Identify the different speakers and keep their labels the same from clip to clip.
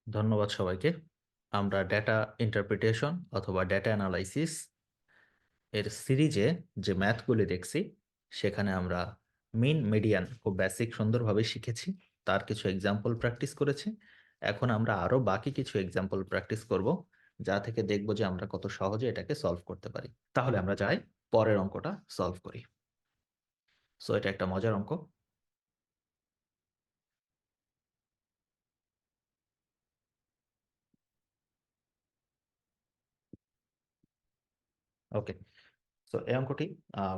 Speaker 1: ধন্যবাদ সবাইকে। আমরা ডেটা ইন্টারপ্রিটেশন অথবা ডেটা অ্যানালাইসিস এর সিরিজে যে ম্যাথগুলি দেখছি, সেখানে আমরা মিন, মিডিয়ান খুব বেসিক সুন্দরভাবে শিখেছি। তার কিছু এক্সাম্পল প্র্যাকটিস করেছি। এখন আমরা আরো বাকি কিছু এক্সাম্পল প্র্যাকটিস করব, যা থেকে দেখব যে আমরা কত সহজে এটাকে সলভ করতে পারি। তাহলে আমরা যাই পরের অঙ্কটা সলভ করি। সো এটা একটা মজার অঙ্ক। ওকে, সো এই অঙ্কটি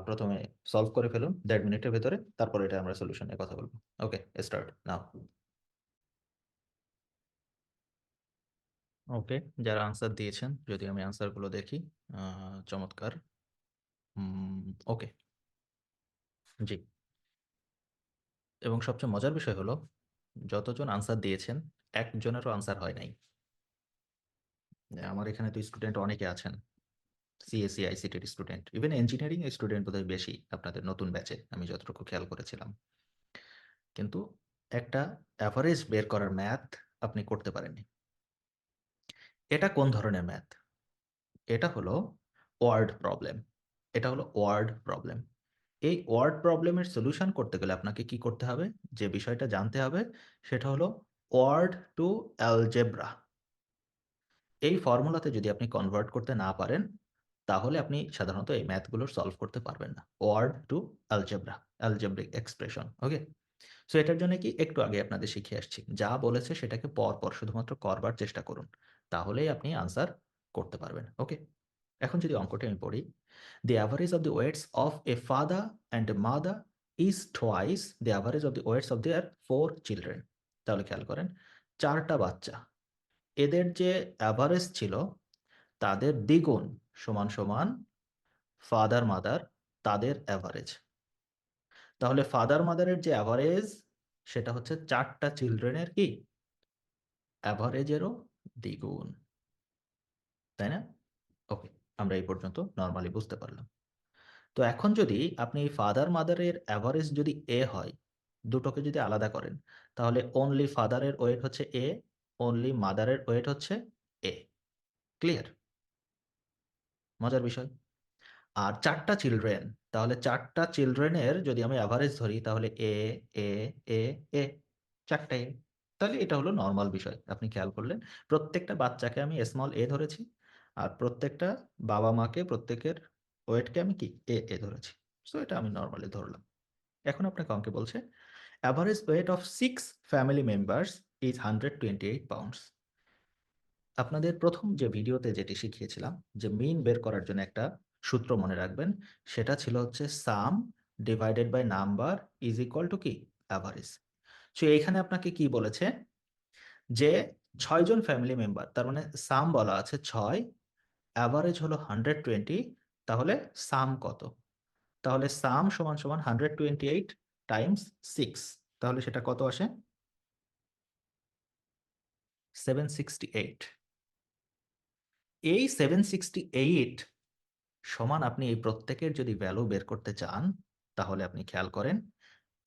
Speaker 1: প্রথমে সলভ করে ফেলুন ১.৫ মিনিটের ভেতরে, তারপর এটা আমরা সলিউশন নিয়ে কথা বলবো। ওকে, স্টার্ট নাও। ওকে, যারা আনসার দিয়েছেন, যদি আমি আনসারগুলো দেখি। চমৎকার। ওকে, জি। এবং সবচেয়ে মজার বিষয় হলো, যতজন আনসার দিয়েছেন, একজনেরও আনসার হয় নাই। আমার এখানে তো স্টুডেন্ট অনেকে আছেন, সিএসসি আইসিটির স্টুডেন্ট, ইভেন ইঞ্জিনিয়ারিং স্টুডেন্ট বোধহয় বেশি আপনাদের নতুন ব্যাচে, আমি যতটুকু খেয়াল করেছিলাম। কিন্তু একটা অ্যাভারেজ বের করার ম্যাথ আপনি করতে পারেননি। এটা কোন ধরনের ম্যাথ? এটা হলো ওয়ার্ড প্রবলেম। এটা হলো ওয়ার্ড প্রবলেম। এই ওয়ার্ড প্রবলেমের সলিউশন করতে গেলে আপনাকে কি করতে হবে? যে বিষয়টা জানতে হবে সেটা হলো ওয়ার্ড টু অ্যালজেব্রা। এই ফর্মুলাতে যদি আপনি কনভার্ট করতে না পারেন, তাহলে আপনি সাধারণত এই ম্যাথগুলোর সলভ করতে পারবেন না। Word to algebra, algebraic expression. Okay? So এটার জন্য কি একটু আগে আপনাদের শিখিয়ে আসছি। যা বলেছে সেটাকে পরপর শুধুমাত্র করবার চেষ্টা করুন। তাহলেই আপনি আনসার করতে পারবেন। ওকে? এখন যদি অঙ্কটি আমি পড়ি, the average of the weights of a father and a mother is twice the average of the weights of their 4 children. তাহলে খেয়াল করেন, 4টা বাচ্চা, এদের যে অ্যাভারেজ ছিল তাদের দ্বিগুণ সমান সমান ফাদার মাদার তাদের অ্যাভারেজ। তাহলে ফাদার মাদারের যে অ্যাভারেজ সেটা হচ্ছে 4টা চিলড্রেনের কি অ্যাভারেজেরও দ্বিগুণ, তাই না? ওকে, আমরা এই পর্যন্ত নর্মালি বুঝতে পারলাম। তো এখন যদি আপনি ফাদার মাদারের অ্যাভারেজ যদি এ হয়, দুটোকে যদি আলাদা করেন, তাহলে অনলি ফাদারের ওয়েট হচ্ছে এ, অনলি মাদারের ওয়েট হচ্ছে এ। ক্লিয়ার? মজার বিষয়। আর 4টা চিলড্রেন, তাহলে 4টা চিলড্রেনের যদি আমি অ্যাভারেজ ধরি, তাহলে এ, এ, এ, এ, 4টা এ। তাহলে এটা হলো নরমাল বিষয়। আপনি খেয়াল করলেন, প্রত্যেকটা বাচ্চাকে আমি স্মল এ ধরেছি, আর প্রত্যেকটা বাবা মাকে প্রত্যেকের ওয়েটকে আমি কি এ এ ধরেছি। সো এটা আমি নরমালি ধরলাম। এখন আপনাকে অঙ্কে বলছে average weight of 6 family members is 128 pounds. আপনাদের প্রথম যে ভিডিওতে যেটি শিখিয়েছিলাম, যে মিন বের করার জন্য একটা সূত্র মনে রাখবেন, সেটা ছিল হচ্ছে sum divided by number is equal to কি অ্যাভারেজ। সো এইখানে আপনাকে কি বলেছে, যে 6 জন ফ্যামিলি মেম্বার, তার মানে সাম বলা আছে 6, অ্যাভারেজ হলো 120, তাহলে সাম কত? তাহলে সাম সমান সমান 128 টাইমস 6, তাহলে সেটা কত আসে? 768। এই 768 সমান আপনি এই প্রত্যেকের যদি ভ্যালু বের করতে চান, তাহলে আপনি খেয়াল করেন,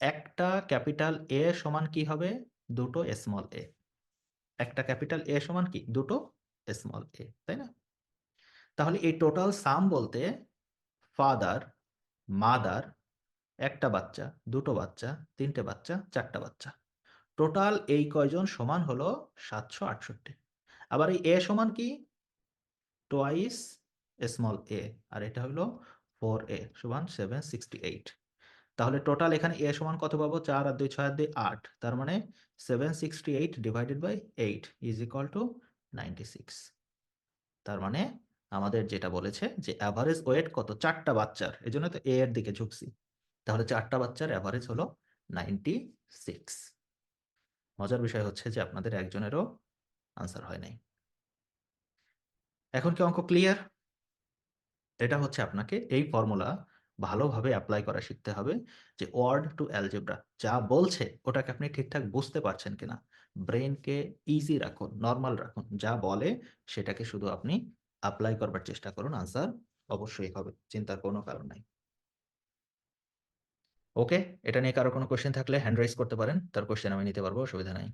Speaker 1: একটা ক্যাপিটাল এ সমান কি হবে? দুটো স্মল এ। একটা ক্যাপিটাল এ সমান কি? দুটো স্মল এ, তাই না? তাহলে এই টোটাল সাম বলতে ফাদার, মাদার, একটা বাচ্চা, দুটো বাচ্চা, তিনটে বাচ্চা, 4টা বাচ্চা, টোটাল এই কয়জন সমান হলো 768। আবার এই এ সমান কি? টোয়াইস স্মল এ, আর এটা হলো 4a সমান 768। তাহলে টোটাল এখানে এ সমান কত পাবো? 4 আর 2 6 আর 2 8, তার মানে 768 divided by 8 is equal to 96। তার মানে আমাদের যেটা বলেছে যে অ্যাভারেজ ওয়েট কত 4টা বাচ্চার, এজন্য তো এ এর দিকে ঝুঁকছি। তাহলে 4টা বাচ্চার অ্যাভারেজ হলো 96। মজার বিষয় হচ্ছে যে আপনাদের একজনেরও আনসার হয় নাই। এখন কি অঙ্ক ক্লিয়ার? এটা হচ্ছে আপনাকে এই ফর্মুলা ভালোভাবে অ্যাপ্লাই করা শিখতে হবে, যে ওয়ার্ড টু অ্যালজেব্রা যা বলছে ওটাকে আপনি ঠিকঠাক বুঝতে পারছেন কিনা। ব্রেনকে ইজি রাখুন, নর্মাল রাখুন, যা বলে সেটাকে শুধু আপনি অ্যাপ্লাই করবার চেষ্টা করুন, আনসার অবশ্যই হবে, চিন্তার কোনো কারণ নাই। ওকে, এটা নিয়ে কারো কোনো কোশ্চেন থাকলে হ্যান্ড রাইজ করতে পারেন, তার কোশ্চেন আমি নিতে পারবো, অসুবিধা নাই।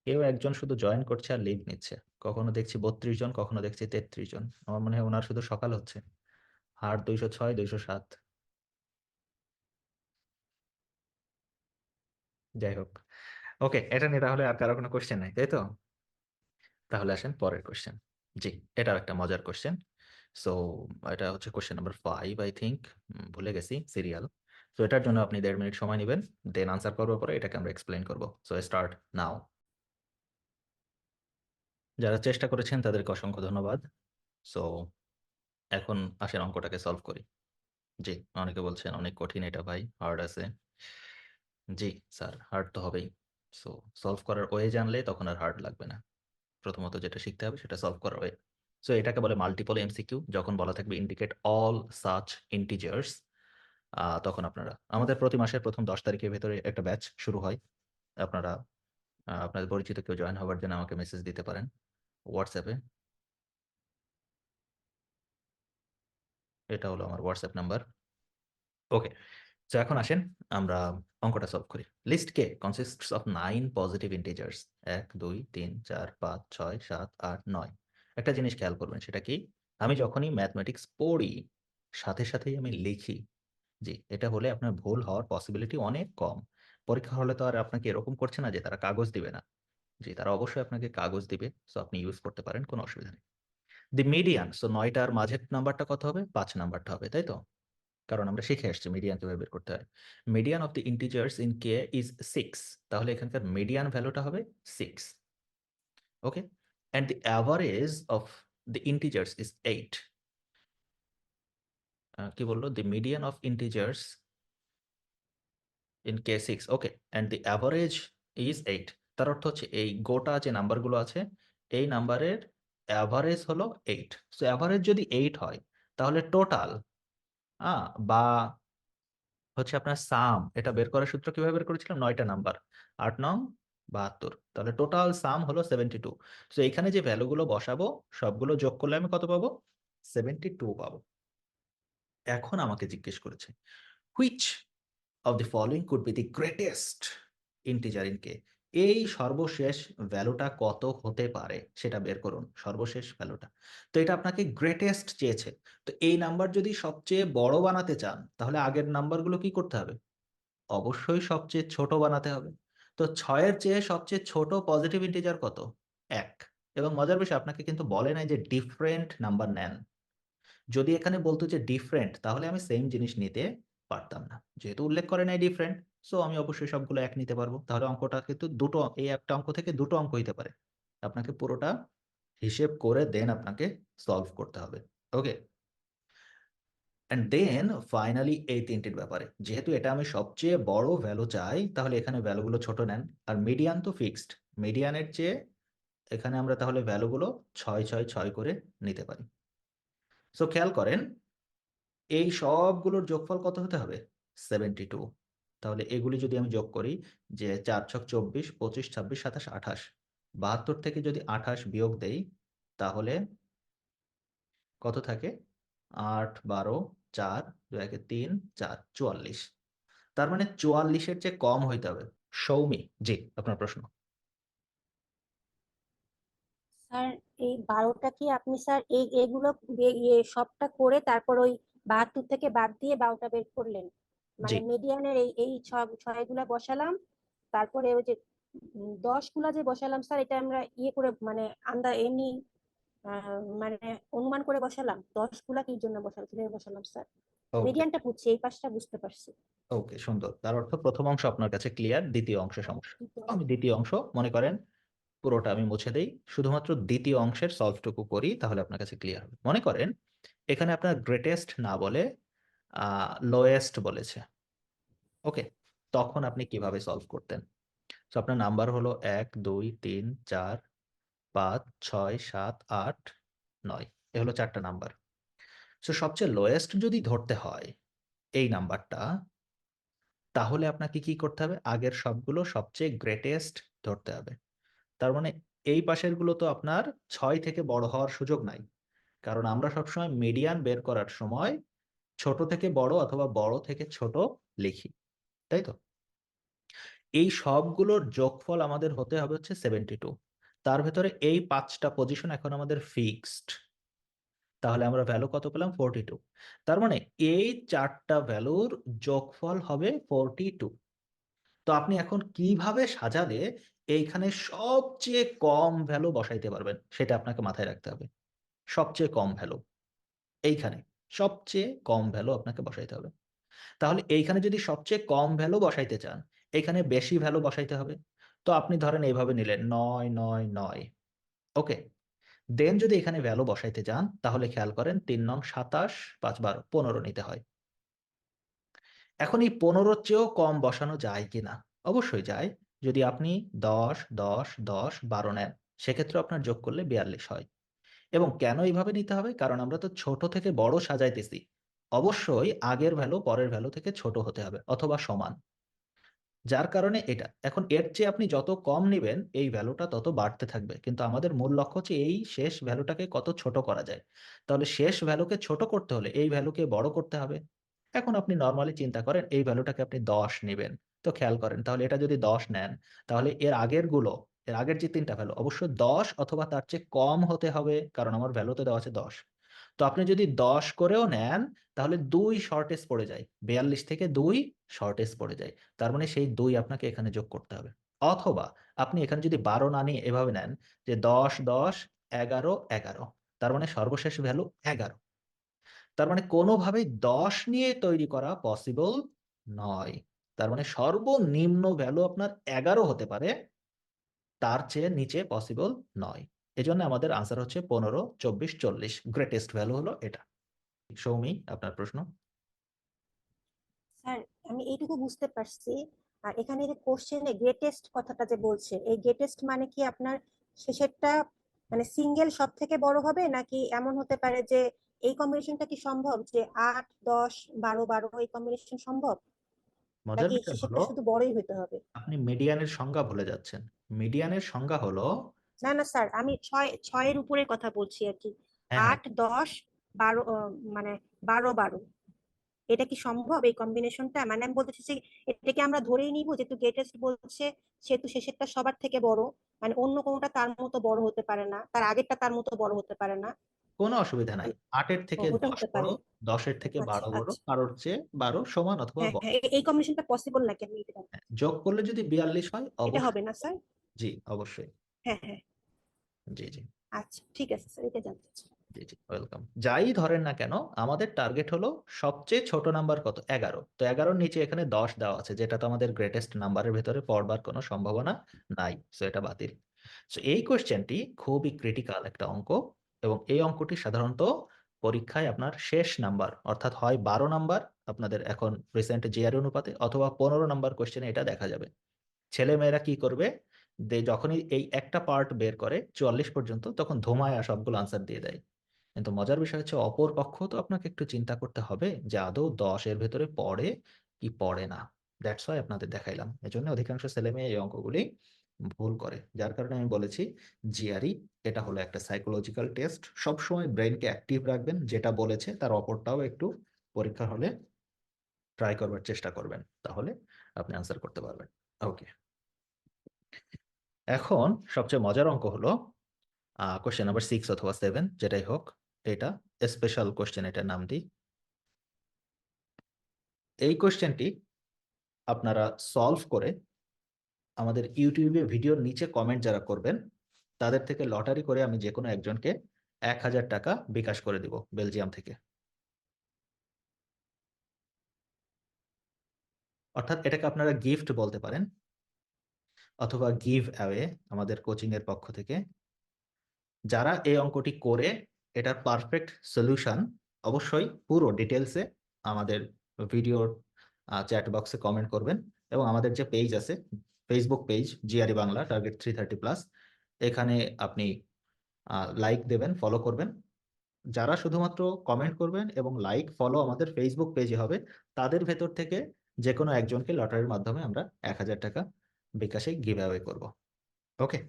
Speaker 1: কেউ একজন শুধু জয়েন করছে আর লিভ নিচ্ছে। কখনো দেখছি 32 জন, কখনো দেখছি 33 জন। আমার মনে হয় উনার শুধু সকাল হচ্ছে। হার 206, 207। যাই হোক। ওকে, এটা নিয়ে তাহলে আর কারো কোনো কোয়েশ্চেন নাই, তাই তো? তাহলে আসেন পরের কোয়েশ্চেন। জি, এটাও একটা মজার কোয়েশ্চেন। সো এটা হচ্ছে কোয়েশ্চেন নাম্বার 5 আই থিংক। ভুলে গেছি সিরিয়াল। তো এটার জন্য আপনি 1.5 মিনিট সময় নেবেন। দেন আনসার করবার পরে এটাকে আমরা এক্সপ্লেইন করব। So start now. যারা চেষ্টা করেছেন তাদেরকে অসংখ্য ধন্যবাদ। সো এখন আসেন অঙ্কটাকে সলভ করি। জি, অনেকে বলছেন অনেক কঠিন এটা ভাই, হার্ড আছে। জি স্যার, হার্ড তো হবেই। সো সলভ করার ওয়ে জানলে তখন আর হার্ড লাগবে না। প্রথমত যেটা শিখতে হবে সেটা সলভ করার ওয়ে। সো এটাকে বলে মাল্টিপল এমসিকিউ। যখন বলা থাকবে ইন্ডিকেট অল সাচ ইন্টিজার্স, তখন আপনারা আমাদের প্রতি মাসের প্রথম 10 তারিখের ভেতরে একটা ব্যাচ শুরু হয়। আপনারা আপনাদের পরিচিত কেউ জয়েন হওয়ার জন্য আমাকে মেসেজ দিতে পারেন হোয়াটসঅ্যাপে। এটা হলো আমার হোয়াটসঅ্যাপ নাম্বার। ওকে, সো এখন আসেন আমরা অঙ্কটা সলভ করি। List K consists of 9 positive integers. 1 2 3 4 5 6 7 8 9। একটা জিনিস খেয়াল করবেন, সেটা কি? আমি যখনই ম্যাথমেটিক্স পড়ি সাথে সাথেই আমি লিখি। জি, এটা হলে আপনার ভুল হওয়ার পসিবিলিটি অনেক কম। পরীক্ষা হলে তো আর আপনাকে এরকম করছে না যে তারা কাগজ দিবে না। জি, তারা অবশ্যই আপনাকে কাগজ দিবে। সো আপনি ইউজ করতে পারেন, কোনো অসুবিধা নেই। দি মিডিয়ান, সো ৯ টার মাঝের নাম্বারটা কত হবে? ৫ নাম্বারটা হবে, তাই তো? কারণ আমরা শিখে আসছি মিডিয়ান কিভাবে বের করতে হয়। Median of the integers in K is 6। তাহলে এখানকার মিডিয়ান ভ্যালুটা হবে 6। Okay? And the average of the integers is 8। কি বলল? The median of integers in K 6। Okay, and the average is 8। তার অর্থ হচ্ছে এই গোটা যে নাম্বারগুলো আছে, এই নাম্বারের এভারেজ হলো 8। সো এভারেজ যদি 8 হয়, তাহলে টোটাল বা হচ্ছে আপনার সাম, এটা বের করার সূত্র কিভাবে বের করেছিলাম? ৯ টা নাম্বার। ৮ নং ৭২। তাহলে টোটাল সাম হলো 72। সো এখানে যে ভ্যালুগুলো বসাবো সবগুলো যোগ করলে আমি কত পাবো? 72 পাবো। এখন আমাকে জিজ্ঞেস করেছে which of the following could be the greatest integer in K. এই সর্বশেষ ভ্যালুটা কত হতে পারে সেটা বের করুন, সর্বশেষ ভ্যালুটা। তো এটা আপনাকে গ্রেটেস্ট চেয়েছে। তো এই নাম্বার যদি সবচেয়ে বড় বানাতে চান, তাহলে আগের নাম্বারগুলো কি করতে হবে? অবশ্যই সবচেয়ে ছোট বানাতে হবে। তো ৬ এর চেয়ে সবচেয়ে ছোট পজিটিভ ইন্টিজার কত? ১। এবং মজার বিষয়, আপনাকে কিন্তু বলে নাই যে ডিফারেন্ট নাম্বার নেন। যদি এখানে বলতো যে ডিফারেন্ট, তাহলে আমি সেম জিনিস নিতে পারতাম না। যেহেতু উল্লেখ করে নাই ডিফারেন্ট, সো আমি অবশ্যই সবগুলো ১ নিতে পারবো। তাহলে অঙ্কটা কিন্তু দুটো, এই একটা অঙ্ক থেকে দুটো অঙ্ক হইতে পারে। আপনাকে পুরোটা হিসেব করে দেন আপনাকে সলভ করতে হবে। ওকে? অ্যান্ড দেন ফাইনালি এই ৩ টির ব্যাপারে। যেহেতু এটা আমি সবচেয়ে বড় ভ্যালু চাই, তাহলে এখানে ভ্যালুগুলো ছোট নেন। আর মিডিয়ান তো ফিক্সড। মিডিয়ানের চেয়ে এখানে আমরা তাহলে ভ্যালুগুলো ৬, ৬, ৬ করে নিতে পারি। সো খেয়াল করেন, এই সবগুলোর যোগফল কত হতে হবে? 72। তাহলে এগুলি যদি আমি যোগ করি, যে ৪ ছক ২৪, ২৫, ২৬, ২৭, ২৮। ৭২ থেকে যদি ২৮ বিয়োগ দেই, তাহলে কত থাকে? ৮, ১২, ৪, ২ একে ৩, ৪, ৪৪। তার মানে ৪৪ এর চেয়ে কম হইতে হবে। সৌমি, জি, আপনার প্রশ্ন।
Speaker 2: স্যার এই ১২টা কি আপনি স্যার এগুলো সবটা করে তারপর ওই ৭২ থেকে বাদ দিয়ে ১২টা বের করলেন?
Speaker 1: জি,
Speaker 2: মানে মিডিয়ানের এই ছয়গুলা বসালাম, তারপরে ওই যে ১০ গুলা যে বসালাম স্যার, এটা আমরা ইয়ে করে মানে এমনি মানে অনুমান করে বসালাম। ১০ গুলা কি জন্য বসালাম, কিভাবে বসালাম স্যার?
Speaker 1: ওকে,
Speaker 2: মিডিয়ানটা বুঝছি, এই পাশটা বুঝতে পারছি।
Speaker 1: ওকে, সুন্দর। তার অর্থ প্রথম অংশ আপনার কাছে ক্লিয়ার, দ্বিতীয় অংশে সমস্যা। আমি দ্বিতীয় অংশ মনে করেন পুরোটা আমি মুছে দেই। শুধুমাত্র দ্বিতীয় অংশের সলভটুকু করি, তাহলে আপনার কাছে ক্লিয়ার হবে। মনে করেন এখানে আপনার গ্রেটেস্ট না বলে লোয়েস্ট বলেছে। ওকে? তখন আপনি কিভাবে সলভ করতেন? সো আপনার নাম্বার হলো ১, ২, ৩, ৪, ৫, ৬, ৭, ৮, ৯। এ হলো ৪ টা নাম্বার। সো সবচেয়ে লোয়েস্ট যদি ধরতে হয় এই নাম্বারটা, তাহলে আপনাকে কি করতে হবে? আগের সবগুলো সবচেয়ে গ্রেটেস্ট ধরতে হবে। তার মানে এই পাশের গুলো তো আপনার ৬ থেকে বড় হওয়ার সুযোগ নাই। কারণ আমরা সবসময় মিডিয়ান বের করার সময় ছোট থেকে বড় অথবা বড় থেকে ছোট লিখি। তাই তো? এই সবগুলোর যোগফল আমাদের হতে হবে হচ্ছে 72। তার ভেতরে এই 5টা পজিশন এখন আমাদের ফিক্সড। তাহলে আমরা ভ্যালু কত পেলাম? 42। তার মানে এই 4টা ভ্যালুর যোগফল হবে 42। তো আপনি এখন কিভাবে সাজালে এইখানে সবচেয়ে কম ভ্যালু বসাইতে পারবেন সেটা আপনাকে মাথায় রাখতে হবে। সবচেয়ে কম ভ্যালু এইখানে, সবচেয়ে কম ভ্যালু আপনাকে বসাইতে হবে। তাহলে এইখানে যদি সবচেয়ে কম ভ্যালু বসাইতে চান, এখানে বেশি ভ্যালু বসাইতে হবে। তো আপনি ধরেন এইভাবে নিলেন 999। ওকে, দেন যদি এখানে ভ্যালু বসাইতে চান তাহলে খেয়াল করেন 3 নং 27, 5 12 15 নিতে হয়। এখন এই 15 চেয়েও কম বসানো যায় কিনা? অবশ্যই যায়। যদি আপনি 10 10 10 12 নেন, সেক্ষেত্রে আপনার যোগ করলে 42 হয়। এবং কেন এইভাবে নিতে হবে? কারণ আমরা তো ছোট থেকে বড় সাজাইতেছি। অবশ্যই আগের ভ্যালু পরের ভ্যালু থেকে ছোট হতে হবে অথবা সমান। যার কারণে এটা। এখন এর চেয়ে আপনি যত কম নিবেন এই ভ্যালুটা তত বাড়তে থাকবে। কিন্তু আমাদের মূল লক্ষ্য হচ্ছে এই শেষ ভ্যালুটাকে কত ছোট করা যায়। তাহলে শেষ ভ্যালুকে ছোট করতে হলে এই ভ্যালুকে বড় করতে হবে। এখন আপনি নরমালি চিন্তা করেন এই ভ্যালুটাকে আপনি 10 নিবেন। তো খেয়াল করেন তাহলে এটা যদি 10 নেন, তাহলে এর আগেরগুলো, এর আগের যে 3টা ভ্যালু অবশ্যই 10 অথবা তার চেয়ে কম হতে হবে, কারণ আমার ভ্যালুতে দেওয়া আছে 10। তো আপনি যদি 10 করেও নেন তাহলে 2 শর্টেজ পড়ে যায়। 42 থেকে 2 শর্টেজ পড়ে যায়। তার মানে সেই 2 আপনাকে এখানে যোগ করতে হবে। অথবা আপনি এখানে যদি 12 না নিয়ে এভাবে নেন যে 10 10 11 11, তার মানে সর্বশেষ ভ্যালু 11। তার মানে কোনোভাবেই 10 নিয়ে তৈরি করা পসিবল নয়। তার মানে সর্বনিম্ন ভ্যালু আপনার 11 হতে পারে, তার চেয়ে নিচে পসিবল নয়। এজন্য আমাদের আনসার হচ্ছে 15 24 40। গ্রেটেস্ট ভ্যালু হলো এটা। সৌমি, আপনার প্রশ্ন।
Speaker 2: স্যার, আমি এইটুকু বুঝতে পারছি। আর এখানে যে কোশ্চেনে গ্রেটেস্ট কথাটা যে বলছে, এই গ্রেটেস্ট মানে কি আপনার শেষেরটা মানে সিঙ্গেল সব থেকে বড় হবে, নাকি এমন হতে পারে যে এই কম্বিনেশনটা কি সম্ভব যে 8 10 12 12 এই কম্বিনেশন সম্ভব,
Speaker 1: মজার
Speaker 2: নাকি
Speaker 1: বিষয়
Speaker 2: শেষেরটা
Speaker 1: হলো
Speaker 2: শুধু বড়ই হতে হবে?
Speaker 1: আপনি মিডিয়ানের সংজ্ঞা ভুলে যাচ্ছেন। মিডিয়ানের সংজ্ঞা হলো,
Speaker 2: না না স্যার, আমি ছয়ের উপরে কথা বলছি আর কি।
Speaker 1: হ্যাঁ হ্যাঁ,
Speaker 2: 8 10 12, মানে 12 12, এটা কি সম্ভব এই কম্বিনেশনটা? মানে আমি বলতে চাইছি এটাকে আমরা ধরেই নিব যেহেতু গ্রেটেস্ট বলছে, সেহেতু শেষেরটা সবার থেকে বড়, মানে অন্য কোনোটা তার মতো বড় হতে পারে না, তার আগেরটা তার মতো বড় হতে পারে না।
Speaker 1: কোনো অসুবিধা নাই। 8-এর থেকে
Speaker 2: ওটা
Speaker 1: 10
Speaker 2: হতে
Speaker 1: বড়,
Speaker 2: পারে।
Speaker 1: 10-এর থেকে
Speaker 2: আচ্ছা
Speaker 1: 12 বড়,
Speaker 2: আচ্ছা,
Speaker 1: কারোর চেয়ে 12 সমান অথবা
Speaker 2: হ্যাঁ
Speaker 1: বড়।
Speaker 2: হ্যাঁ, এই কম্বিনেশনটা পসিবল নাকি আমি এটা জানতে
Speaker 1: হ্যাঁ,
Speaker 2: চাচ্ছি।
Speaker 1: যোগ করলে যদি 42 হয়
Speaker 2: এটা
Speaker 1: অবশ্যই।
Speaker 2: হবে না স্যার?
Speaker 1: জি, অবশ্যই।
Speaker 2: হ্যাঁ হ্যাঁ,
Speaker 1: জি জি
Speaker 2: আচ্ছা ঠিক আছে স্যার, এটা জানতে চাচ্ছি।
Speaker 1: জি জি, ওয়েলকাম। যাই ধরেন না কেন আমাদের টার্গেট হলো সবচেয়ে ছোট নাম্বার কত? 11। তো 11-র নিচে এখানে 10 দেওয়া আছে, যেটা তো আমাদের গ্রেটেস্ট নাম্বারের ভেতরে পড়বার কোনো সম্ভাবনা নাই। সো এটা বাতিল। সো এই কোশ্চেনটি খুবই ক্রিটিক্যাল একটা অঙ্ক, এবং এই অঙ্কটি সাধারণত পরীক্ষায় আপনার শেষ নাম্বার, অর্থাৎ হয় 12 নাম্বার আপনাদের এখন রিসেন্ট জিআরই অনুপাতে, অথবা 15 নাম্বার কোশ্চেনে এটা দেখা যাবে। ছেলেমেয়েরা কি করবে, যখনই এই একটা পার্ট বের করে 44 পর্যন্ত, তখন ধুমায় সবগুলো আনসার দিয়ে দেয়। কিন্তু মজার বিষয় হচ্ছে অপর পক্ষ তো আপনাকে একটু চিন্তা করতে হবে যে আদৌ 10 এর ভেতরে পড়ে কি পড়ে না। দ্যাটস ওয়াই আপনাদের দেখাইলাম। এজন্য অধিকাংশ ছেলেমেয়ে এই অঙ্কগুলি ভুল করে। যার কারণে আমি বলেছি জিআরই এটা হলো একটা সাইকোলজিক্যাল টেস্ট। সবসময় ব্রেনকে অ্যাক্টিভ রাখবেন, যেটা বলেছে তার অপরটাও একটু পরীক্ষার হলে ট্রাই করবার চেষ্টা করবেন, তাহলে আপনি আনসার করতে পারবেন। ওকে, এখন সবচেয়ে মজার অঙ্ক হলো কোশ্চেন নাম্বার 6 অথবা 7, যেটাই হোক। এটা স্পেশাল কোশ্চেন, এটার নাম দিই। এই কোশ্চেনটি আপনারা সলভ করে আমাদের ইউটিউবে ভিডিওর নিচে কমেন্ট যারা করবেন, তাদের থেকে লটারি করে আমি যে কোনো একজনকে 1000 টাকা বিকাশ করে দিব বেলজিয়াম থেকে। অর্থাৎ এটাকে আপনারা গিফট বলতে পারেন, অথবা গিভ অ্যাওয়ে আমাদের কোচিং এর পক্ষ থেকে। যারা এই অঙ্কটি করে এটার পারফেক্ট সলিউশন অবশ্যই পুরো ডিটেলসে আমাদের ভিডিওর চ্যাট বক্সে কমেন্ট করবেন, এবং আমাদের যে পেজ আছে, Facebook page GRE Bangla target 330+, এখানে আপনি লাইক দেবেন, ফলো করবেন। যারা শুধুমাত্র কমেন্ট করবেন এবং লাইক ফলো আমাদের ফেসবুক পেজে হবে, তাদের ভেতর থেকে যে কোনো একজনকে লটারির মাধ্যমে আমরা 1000 টাকা বিকাশে গিভ অ্যাওয়ে করব। ওকে,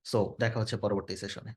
Speaker 1: সো দেখা হচ্ছে পরবর্তী সেশনে।